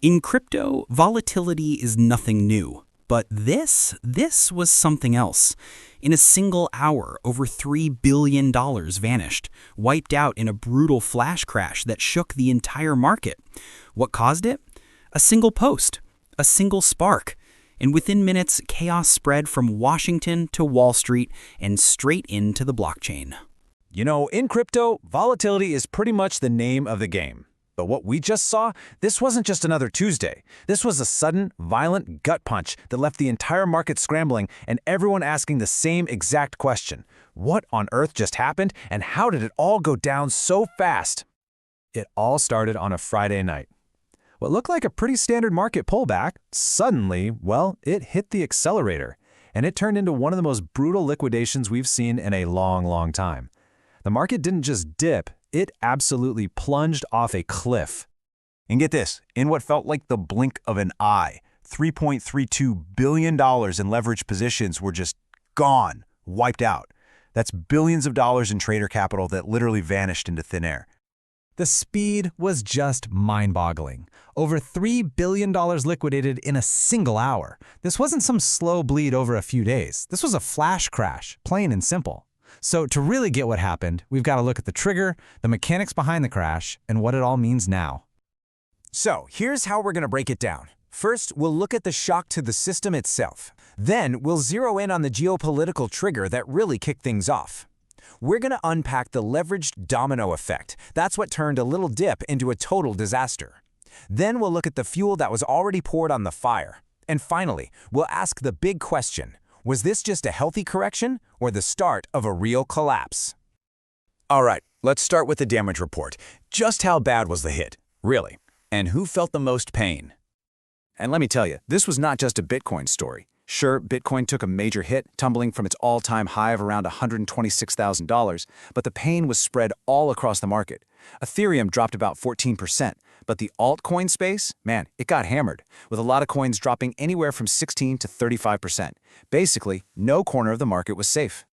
In crypto, volatility is nothing new. But this was something else. In a single hour, over $3 billion vanished, wiped out in a brutal flash crash that shook the entire market. What caused it? A single post, a single spark. And within minutes, chaos spread from Washington to Wall Street and straight into the blockchain. You know, in crypto, volatility is pretty much the name of the game. But what we just saw, this wasn't just another Tuesday. This was a sudden, violent gut punch that left the entire market scrambling and everyone asking the same exact question. What on earth just happened, and how did it all go down so fast? It all started on a Friday night. What looked like a pretty standard market pullback, suddenly, well, it hit the accelerator, and it turned into one of the most brutal liquidations we've seen in a long, long time. The market didn't just dip, it absolutely plunged off a cliff. And get this, in what felt like the blink of an eye, $3.32 billion in leveraged positions were just gone, wiped out. That's billions of dollars in trader capital that literally vanished into thin air. The speed was just mind-boggling. Over $3 billion liquidated in a single hour. This wasn't some slow bleed over a few days. This was a flash crash, plain and simple. So to really get what happened, we've got to look at the trigger, the mechanics behind the crash, and what it all means now. So here's how we're going to break it down. First, we'll look at the shock to the system itself. Then we'll zero in on the geopolitical trigger that really kicked things off. We're going to unpack the leveraged domino effect. That's what turned a little dip into a total disaster. Then we'll look at the fuel that was already poured on the fire. And finally, we'll ask the big question. Was this just a healthy correction or the start of a real collapse? All right, let's start with the damage report. Just how bad was the hit, really? And who felt the most pain? And let me tell you, this was not just a Bitcoin story. Sure, Bitcoin took a major hit, tumbling from its all-time high of around $126,000, but the pain was spread all across the market. Ethereum dropped about 14%, but the altcoin space, man, it got hammered, with a lot of coins dropping anywhere from 16 to 35%. Basically, no corner of the market was safe.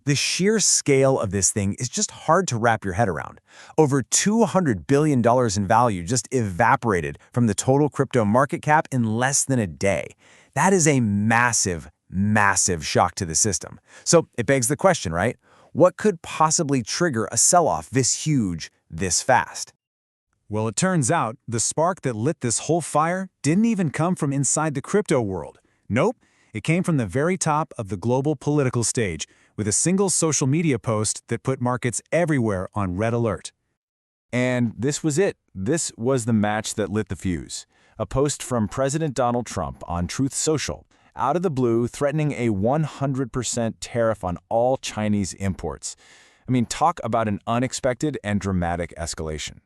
The sheer scale of this thing is just hard to wrap your head around. Over $200 billion in value just evaporated from the total crypto market cap in less than a day. That is a massive, massive shock to the system. So it begs the question, right? What could possibly trigger a sell-off this huge, this fast? Well, it turns out the spark that lit this whole fire didn't even come from inside the crypto world. Nope, it came from the very top of the global political stage, with a single social media post that put markets everywhere on red alert. And this was it. This was the match that lit the fuse. A post from President Donald Trump on Truth Social, out of the blue, threatening a 100% tariff on all Chinese imports. I mean, talk about an unexpected and dramatic escalation.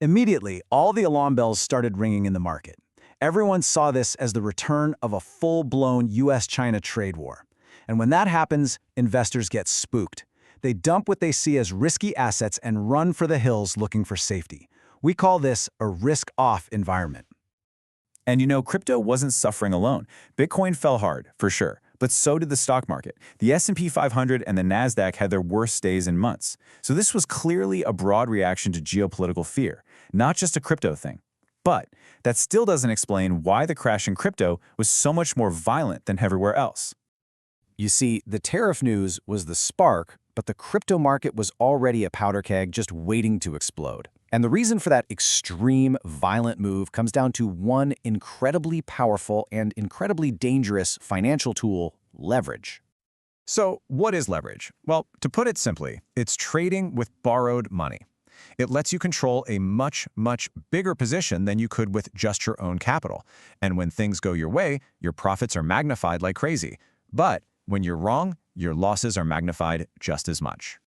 Immediately, all the alarm bells started ringing in the market. Everyone saw this as the return of a full-blown US-China trade war. And when that happens, investors get spooked. They dump what they see as risky assets and run for the hills looking for safety. We call this a risk-off environment. And you know, crypto wasn't suffering alone. Bitcoin fell hard, for sure, but so did the stock market. The S&P 500 and the NASDAQ had their worst days in months. So this was clearly a broad reaction to geopolitical fear, not just a crypto thing. But that still doesn't explain why the crash in crypto was so much more violent than everywhere else. You see, the tariff news was the spark, but the crypto market was already a powder keg just waiting to explode. And the reason for that extreme, violent move comes down to one incredibly powerful and incredibly dangerous financial tool, leverage. So what is leverage? Well, to put it simply, it's trading with borrowed money. It lets you control a much, much bigger position than you could with just your own capital. And when things go your way, your profits are magnified like crazy. But when you're wrong, your losses are magnified just as much.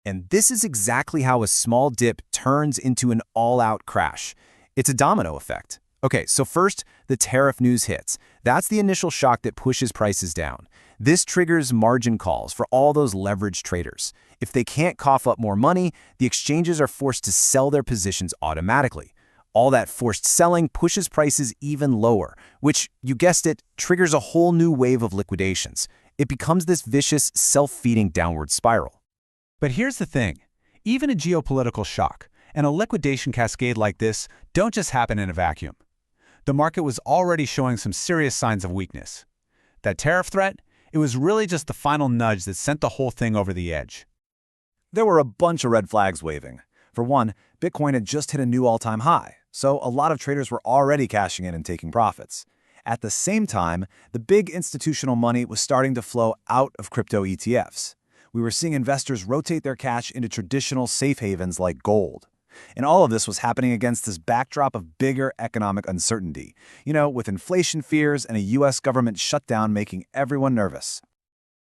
And this is exactly how a small dip turns into an all-out crash. It's a domino effect. Okay, so first, the tariff news hits. That's the initial shock that pushes prices down. This triggers margin calls for all those leveraged traders. If they can't cough up more money, the exchanges are forced to sell their positions automatically. All that forced selling pushes prices even lower, which, you guessed it, triggers a whole new wave of liquidations. It becomes this vicious, self-feeding downward spiral. But here's the thing. Even a geopolitical shock and a liquidation cascade like this don't just happen in a vacuum. the market was already showing some serious signs of weakness. That tariff threat, it was really just the final nudge that sent the whole thing over the edge. There were a bunch of red flags waving. For one, Bitcoin had just hit a new all-time high, so a lot of traders were already cashing in and taking profits. At the same time, the big institutional money was starting to flow out of crypto ETFs. We were seeing investors rotate their cash into traditional safe havens like gold. And all of this was happening against this backdrop of bigger economic uncertainty, with inflation fears and a US government shutdown making everyone nervous.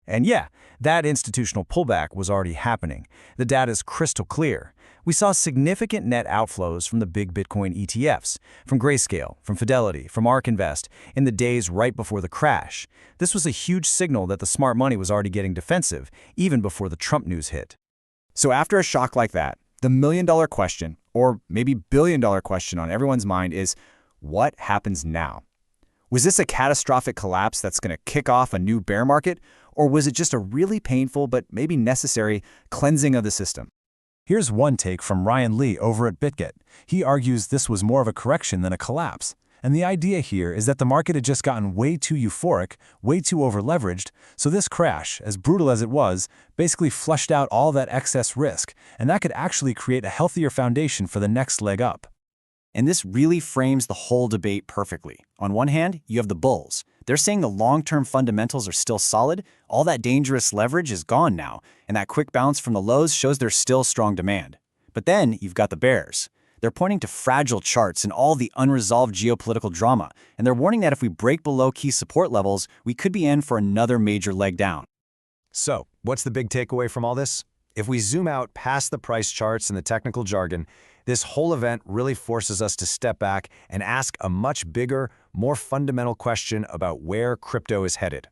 And yeah, that institutional pullback was already happening. The data is crystal clear. We saw significant net outflows from the big Bitcoin ETFs, from Grayscale, from Fidelity, from ARK Invest, in the days right before the crash. This was a huge signal that the smart money was already getting defensive, even before the Trump news hit. So after a shock like that, the million-dollar question, or maybe billion-dollar question on everyone's mind is, what happens now? Was this a catastrophic collapse that's going to kick off a new bear market, or was it just a really painful but maybe necessary cleansing of the system? Here's one take from Ryan Lee over at BitGet. He argues this was more of a correction than a collapse. And the idea here is that the market had just gotten way too euphoric, way too over-leveraged, so this crash, as brutal as it was, basically flushed out all that excess risk, and that could actually create a healthier foundation for the next leg up. And this really frames the whole debate perfectly. On one hand, you have the bulls. They're saying the long-term fundamentals are still solid, all that dangerous leverage is gone now, and that quick bounce from the lows shows there's still strong demand. But then you've got the bears. They're pointing to fragile charts and all the unresolved geopolitical drama, and they're warning that if we break below key support levels, we could be in for another major leg down. So, what's the big takeaway from all this? If we zoom out past the price charts and the technical jargon, this whole event really forces us to step back and ask a much bigger, more fundamental question about where crypto is headed.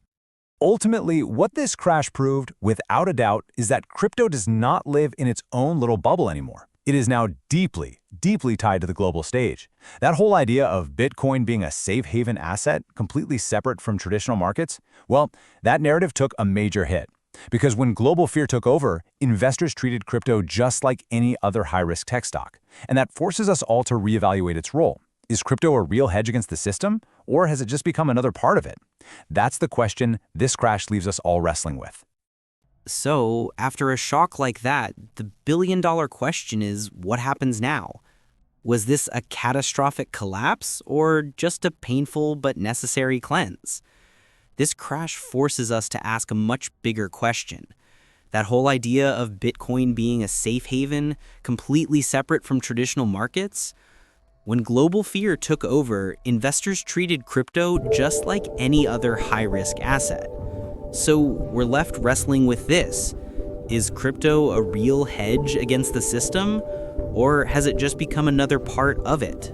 Ultimately, what this crash proved, without a doubt, is that crypto does not live in its own little bubble anymore. It is now deeply, deeply tied to the global stage. That whole idea of Bitcoin being a safe haven asset, completely separate from traditional markets, well, that narrative took a major hit. Because when global fear took over, investors treated crypto just like any other high-risk tech stock. And that forces us all to reevaluate its role. Is crypto a real hedge against the system, or has it just become another part of it? That's the question this crash leaves us all wrestling with. So, after a shock like that, the billion-dollar question is, what happens now? Was this a catastrophic collapse, or just a painful but necessary cleanse? This crash forces us to ask a much bigger question. That whole idea of Bitcoin being a safe haven, completely separate from traditional markets? When global fear took over, investors treated crypto just like any other high-risk asset. So we're left wrestling with this. Is crypto a real hedge against the system, or has it just become another part of it?